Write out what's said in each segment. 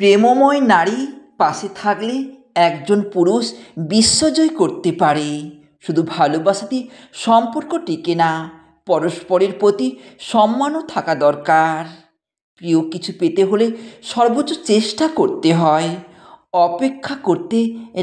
প্রেমময় নারী পাশে থাকলে একজন পুরুষ বিশ্বজয় করতে পারে। শুধু ভালোবাসাতেই সম্পর্ক টিকে না, পরস্পরের প্রতি সম্মানও থাকা দরকার। প্রিয় কিছু পেতে হলে সর্বোচ্চ চেষ্টা করতে হয়। অপেক্ষা করতে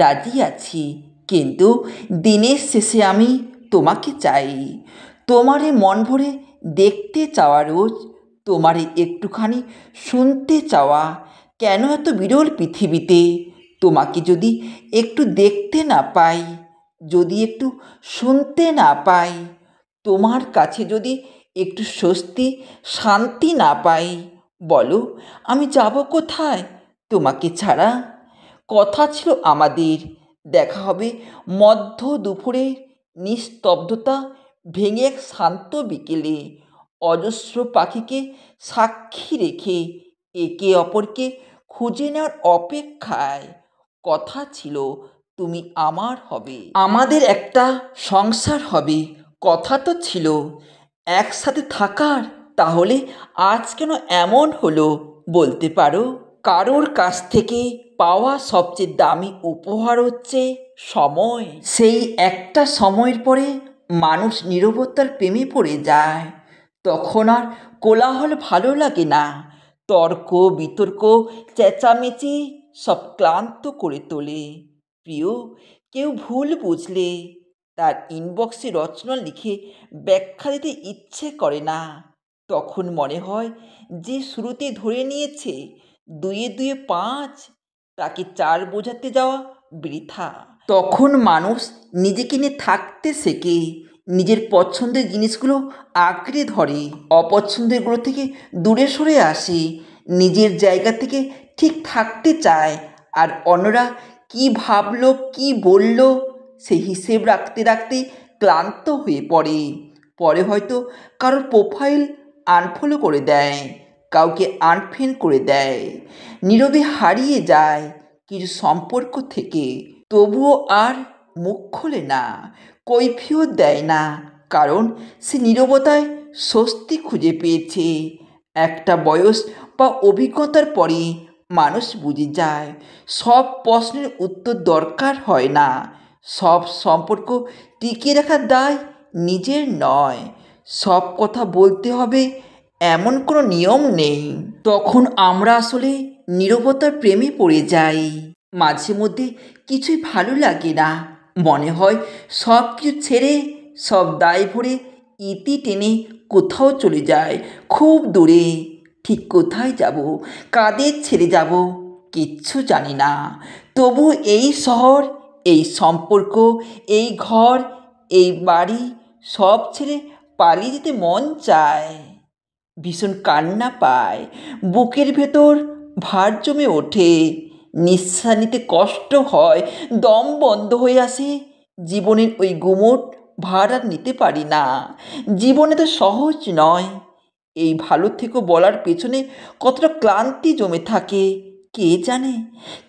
রাজি আছি, কিন্তু দিনের শেষে আমি তোমাকে চাই। তোমারে মন ভরে দেখতে চাওয়া রোজ, তোমারে একটুখানি শুনতে চাওয়া। কেন এত বিরল পৃথিবীতে তোমাকে যদি একটু দেখতে না পাই, যদি একটু শুনতে না পাই, তোমার কাছে যদি একটু স্বস্তি শান্তি না পাই, বলো আমি যাব কোথায় তোমাকে ছাড়া? কথা ছিল আমাদের দেখা হবে মধ্য দুপুরে, নিস্তব্ধতা ভেঙে এক শান্ত বিকেলে, অজস্র পাখিকে সাক্ষী রেখে একে অপরকে খুঁজে নেওয়ার অপেক্ষায়। কথা ছিল তুমি আমার হবে, আমাদের একটা সংসার হবে। কথা তো ছিল একসাথে থাকার। তাহলে আজ কেন এমন হলো বলতে পারো? কারোর কাছ থেকে পাওয়া সবচেয়ে দামি উপহার হচ্ছে সময়। সেই একটা সময়ের পরে মানুষ নীরবতার প্রেমে পড়ে যায়। তখন আর কোলাহল ভালো লাগে না, তর্ক বিতর্ক চেঁচামেচি সব ক্লান্ত করে তোলে। প্রিয় কেউ ভুল বুঝলে তার ইনবক্সে রচনা লিখে ব্যাখ্যা দিতে ইচ্ছে করে না। তখন মনে হয় যে শুরুতে ধরে নিয়েছে দুয়ে দুয়ে 5, তাকে 4 বোঝাতে যাওয়া বৃথা। তখন মানুষ নিজেকে নিয়ে থাকতে শেখে, নিজের পছন্দের জিনিসগুলো আঁকড়ে ধরে, অপছন্দেরগুলো থেকে দূরে সরে আসে, নিজের জায়গা থেকে ঠিক থাকতে চায়। আর অন্যরা কি ভাবলো কি বলল সেই হিসেব রাখতে রাখতে ক্লান্ত হয়ে পড়ে। পরে হয়তো কারোর প্রোফাইল আনফলো করে দেয়, কাউকে আনফ্রেন্ড করে দেয়, নীরবে হারিয়ে যায় কিছু সম্পর্ক থেকে। তবুও আর মুখ খোলে না, কৈফিয়ত দেয় না, কারণ সে নীরবতায় স্বস্তি খুঁজে পেয়েছে। একটা বয়স বা অভিজ্ঞতার পরে মানুষ বুঝে যায় সব প্রশ্নের উত্তর দরকার হয় না, সব সম্পর্ক টিকিয়ে রাখার দায় নিজের নয়, সব কথা বলতে হবে এমন কোনো নিয়ম নেই। তখন আমরা আসলে নীরবতার প্রেমে পড়ে যাই। মাঝে মধ্যে কিছুই ভালো লাগে না, মনে হয় সব কিছু ছেড়ে সব দায় ভরে ইতি টেনে কোথাও চলে যায়, খুব দূরে। ঠিক কোথায় যাব, কাদের ছেড়ে যাব কিচ্ছু জানি না। তবু এই শহর, এই সম্পর্ক, এই ঘর, এই বাড়ি সব ছেড়ে পালিয়ে যেতে মন চায়। ভীষণ কান্না পায়, বুকের ভেতর ভার জমে ওঠে, নিঃশ্বাস নিতে কষ্ট হয়, দম বন্ধ হয়ে আসে। জীবনের ওই গুমোট ভার আর নিতে পারি না। জীবনে তো সহজ নয়। এই ভালো থেকো বলার পেছনে কতটা ক্লান্তি জমে থাকে কে জানে,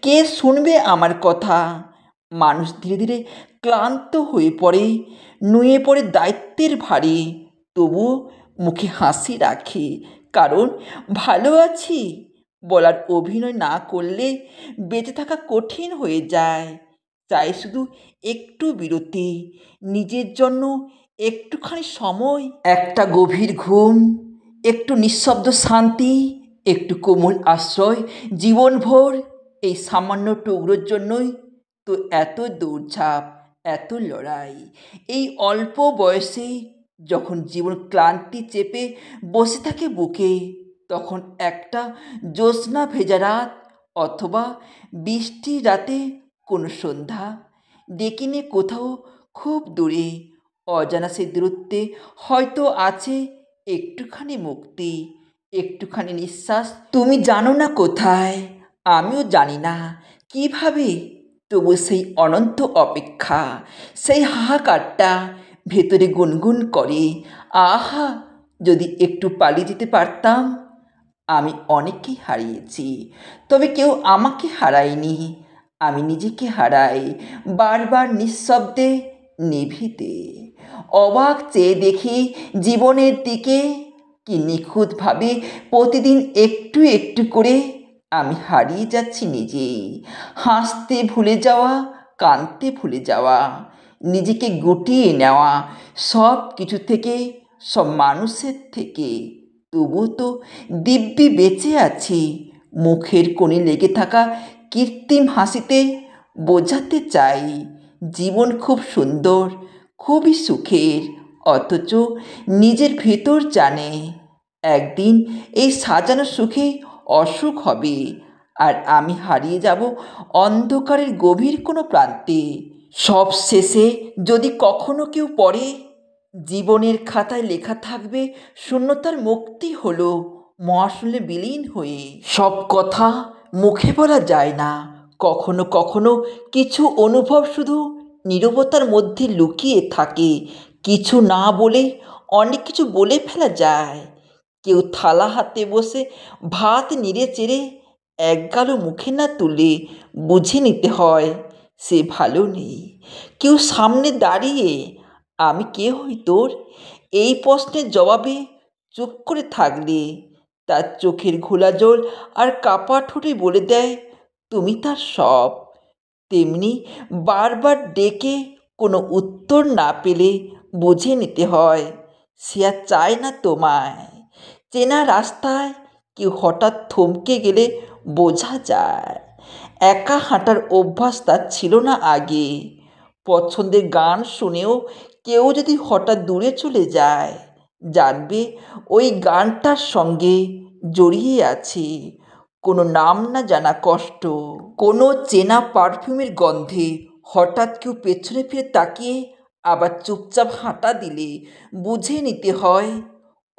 কে শুনবে আমার কথা? মানুষ ধীরে ধীরে ক্লান্ত হয়ে পড়ে, নুয়ে পড়ে দায়িত্বের ভারে। তবুও মুখে হাসি রাখে, কারণ ভালো আছি বলার অভিনয় না করলে বেঁচে থাকা কঠিন হয়ে যায়। চাই শুধু একটু বিরতি, নিজের জন্য একটুখানি সময়, একটা গভীর ঘুম, একটু নিঃশব্দ শান্তি, একটু কোমল আশ্রয় জীবনভর। এই সামান্য টুকরোর জন্যই তো এত দৌড়ঝাঁপ, এত লড়াই। এই অল্প বয়সে যখন জীবন ক্লান্তি চেপে বসে থাকে বুকে, তখন একটা জ্যোৎস্না ভেজা রাত অথবা বৃষ্টির রাতে কোনো সন্ধ্যা ডেকে নিয়ে কোথাও খুব দূরে অজানা সে দূরত্বে হয়তো আছে একটুখানি মুক্তি, একটুখানি নিঃশ্বাস। তুমি জানো না কোথায়, আমিও জানি না কিভাবে, তবু সেই অনন্ত অপেক্ষা, সেই হাহাকারটা ভেতরে গুনগুন করে, আহা যদি একটু পালিয়ে যেতে পারতাম। আমি অনেককেই হারিয়েছি, তবে কেউ আমাকে হারায়নি। আমি নিজেকে হারাই বারবার নিঃশব্দে, নিভৃতে। অবাক চেয়ে দেখি জীবনের দিকে, কি নিখুঁতভাবে প্রতিদিন একটু একটু করে আমি হারিয়ে যাচ্ছি নিজেই। হাসতে ভুলে যাওয়া, কাঁদতে ভুলে যাওয়া, নিজেকে গুটিয়ে নেওয়া, সব কিছু থেকে, সব মানুষের থেকে। তবু তো দিব্যি বেঁচে আছি। মুখের কোণে লেগে থাকা কৃত্রিম হাসিতে বোঝাতে চাই জীবন খুব সুন্দর, খুবই সুখের। অথচ নিজের ভেতর জানে একদিন এই সাজানো সুখে অসুখ হবে, আর আমি হারিয়ে যাব অন্ধকারের গভীর কোনো প্রান্তে। সব শেষে যদি কখনো কেউ পড়ে, জীবনের খাতায় লেখা থাকবে শূন্যতার মুক্তি হলো মহাশূন্যে বিলীন হয়ে। সব কথা মুখে বলা যায় না, কখনো কখনো কিছু অনুভব শুধু নীরবতার মধ্যে লুকিয়ে থাকে। কিছু না বলে অনেক কিছু বলে ফেলা যায়। কেউ থালা হাতে বসে ভাত নেড়ে চেড়ে এক গালও মুখে না তুলে বুঝে নিতে হয় সে ভালো নেই। কেউ সামনে দাঁড়িয়ে আমি কে হই তোর এই প্রশ্নের জবাবে চুপ করে থাকলে তার চোখের ঘোলা জল আর কাপা ঠোঁটে বলে দেয় তুমি তার সব। তেমনি বারবার ডেকে কোনো উত্তর না পেলে বুঝে নিতে হয় সে আর চায় না তোমায়। চেনা রাস্তায় কেউ হঠাৎ থমকে গেলে বোঝা যায় একা হাঁটার অভ্যাস তার ছিল না আগে। পছন্দের গান শুনেও কেউ যদি হঠাৎ দূরে চলে যায়, জানবে ওই গানটার সঙ্গে জড়িয়ে আছে কোনো নাম না জানা কষ্ট। কোনো চেনা পারফিউমের গন্ধে হঠাৎ কেউ পেছনে ফিরে তাকিয়ে আবার চুপচাপ হাঁটা দিলে বুঝে নিতে হয়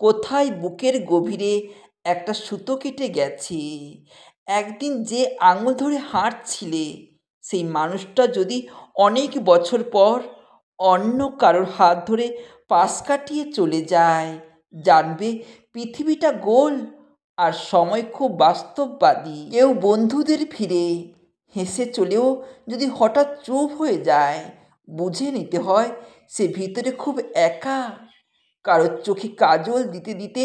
কোথায় বুকের গভীরে একটা সুতো কেটে গেছে। একদিন যে আঙুল ধরে হাঁটছিলে সেই মানুষটা যদি অনেক বছর পর অন্য কারোর হাত ধরে পাশ কাটিয়ে চলে যায়, জানবে পৃথিবীটা গোল আর সময় খুব বাস্তববাদী। কেউ বন্ধুদের ফিরে হেসে চলেও যদি হঠাৎ চুপ হয়ে যায়, বুঝে নিতে হয় সে ভিতরে খুব একা। কারোর চোখে কাজল দিতে দিতে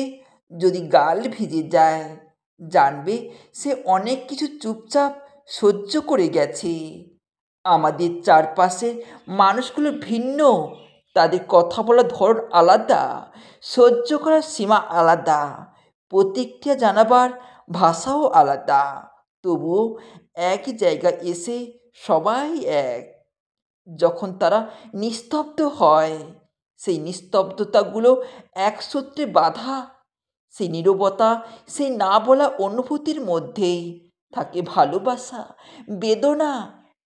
যদি গাল ভিজে যায়, জানবে সে অনেক কিছু চুপচাপ সহ্য করে গেছে। আমাদের চারপাশের মানুষগুলো ভিন্ন, তাদের কথা বলার ধরন আলাদা, সহ্য করার সীমা আলাদা, প্রতিক্রিয়া জানাবার ভাষাও আলাদা। তবুও এক জায়গায় এসে সবাই এক। যখন তারা নিস্তব্ধ হয়, সেই নিস্তব্ধতাগুলো এক সূত্রে বাঁধা। সেই নীরবতা, সেই না বলা অনুভূতির মধ্যেই থাকে ভালোবাসা, বেদনা,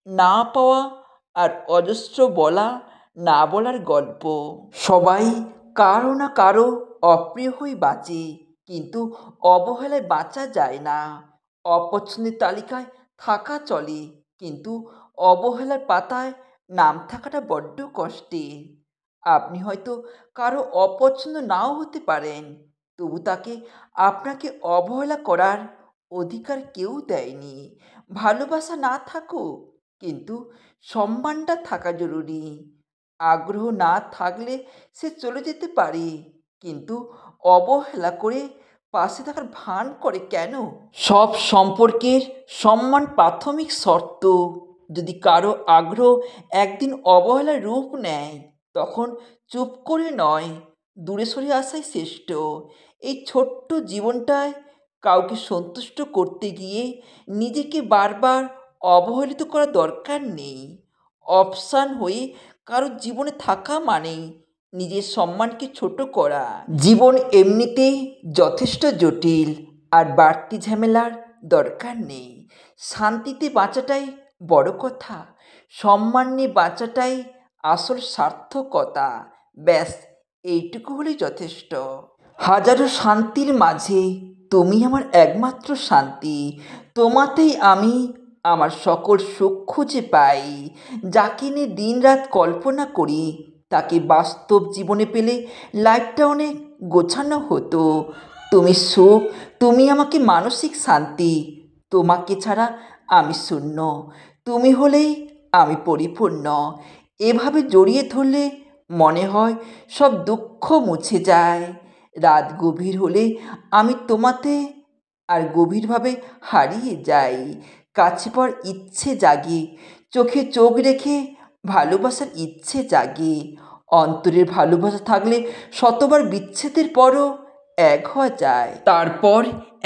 না পাওয়া আর অজস্র বলা না বলার গল্প। সবাই কারো না কারো অপ্রিয় হয়ে বাঁচে, কিন্তু অবহেলায় বাঁচা যায় না। অপছন্দের তালিকায় থাকা চলে, কিন্তু অবহেলার পাতায় নাম থাকাটা বড্ড কষ্টের। আপনি হয়তো কারো অপছন্দ নাও হতে পারেন, তবু তাকে আপনাকে অবহেলা করার অধিকার কেউ দেয়নি। ভালোবাসা না থাকুক, কিন্তু সম্মানটা থাকা জরুরি। আগ্রহ না থাকলে সে চলে যেতে পারে, কিন্তু অবহেলা করে পাশে থাকার ভান করে কেন? সব সম্পর্কের সম্মান প্রাথমিক শর্ত। যদি কারো আগ্রহ একদিন অবহেলার রূপ নেয়, তখন চুপ করে নয়, দূরে সরে আসাই শ্রেষ্ঠ। এই ছোট্ট জীবনটায় কাউকে সন্তুষ্ট করতে গিয়ে নিজেকে বারবার অবহেলিত করার দরকার নেই। অপশান হয়ে কারো জীবনে থাকা মানেই নিজের সম্মানকে ছোট করা। জীবন এমনিতেই যথেষ্ট জটিল, আর বাড়তি ঝামেলার দরকার নেই। শান্তিতে বাঁচাটাই বড় কথা, সম্মান নিয়ে বাঁচাটাই আসল সার্থকতা। ব্যাস এইটুকু হলেই যথেষ্ট। হাজারো শান্তির মাঝে তুমি আমার একমাত্র শান্তি। তোমাতেই আমি আমার সকল সুখ খুঁজে পাই। যাকে নিয়ে দিনরাত কল্পনা করি, তাকে বাস্তব জীবনে পেলে লাইফটা অনেক গোছানো হতো। তুমি সুখ, তুমি আমাকে মানসিক শান্তি। তোমাকে ছাড়া আমি শূন্য, তুমি হলেই আমি পরিপূর্ণ। এভাবে জড়িয়ে ধরলে মনে হয় সব দুঃখ মুছে যায়। রাত গভীর হলে আমি তোমাতে আর গভীরভাবে হারিয়ে যায়। কাছে পাওয়ার ইচ্ছে জাগে, চোখে চোখ রেখে ভালোবাসার ইচ্ছে জাগে। অন্তরের ভালোবাসা থাকলে শতবার বিচ্ছেদের পরও এক হওয়া যায়। তারপর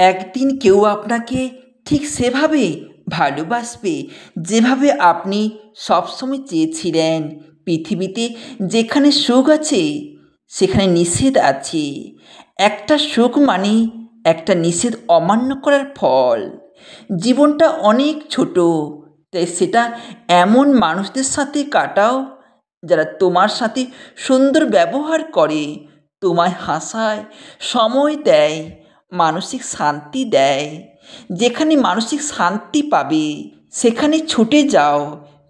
একদিন কেউ আপনাকে ঠিক সেভাবে ভালোবাসবে যেভাবে আপনি সবসময় চেয়েছিলেন। পৃথিবীতে যেখানে সুখ আছে সেখানে নিষেধ আছে। একটা সুখ মানে একটা নিষেধ অমান্য করার ফল। জীবনটা অনেক ছোট, তাই সেটা এমন মানুষদের সাথে কাটাও যারা তোমার সাথে সুন্দর ব্যবহার করে, তোমায় হাসায়, সময় দেয়, মানসিক শান্তি দেয়। যেখানে মানসিক শান্তি পাবে সেখানে ছুটে যাও,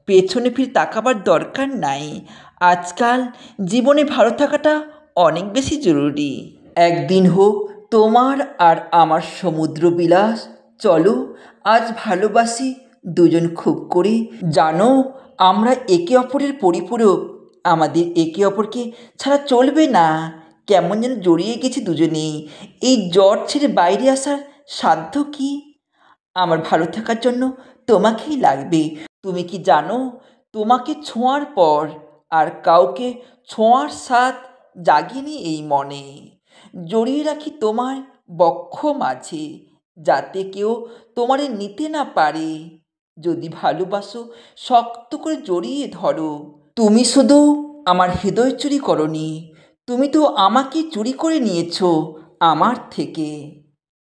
পেছনে ফিরে তাকাবার দরকার নাই। আজকাল জীবনে ভালো থাকাটা অনেক বেশি জরুরি। একদিন হোক তোমার আর আমার সমুদ্র বিলাস। চলো আজ ভালোবাসি দুজন খুব করে। জানো আমরা একে অপরের পরিপূরক, আমাদের একে অপরকে ছাড়া চলবে না। কেমন যেন জড়িয়ে গেছি দুজনেই। এই জ্বর ছেড়ে বাইরে আসার সাধ্য কি? আমার ভালো থাকার জন্য তোমাকেই লাগবে। তুমি কি জানো তোমাকে ছোঁয়ার পর আর কাউকে ছোঁয়ার স্বাদ জাগেনি এই মনে। জড়িয়ে রাখি তোমার বক্ষ মাঝে, যাতে কেউ তোমারে নিতে না পারে। যদি ভালোবাসো শক্ত করে জড়িয়ে ধরো। তুমি শুধু আমার হৃদয় চুরি করনি, তুমি তো আমাকে চুরি করে নিয়েছো আমার থেকে।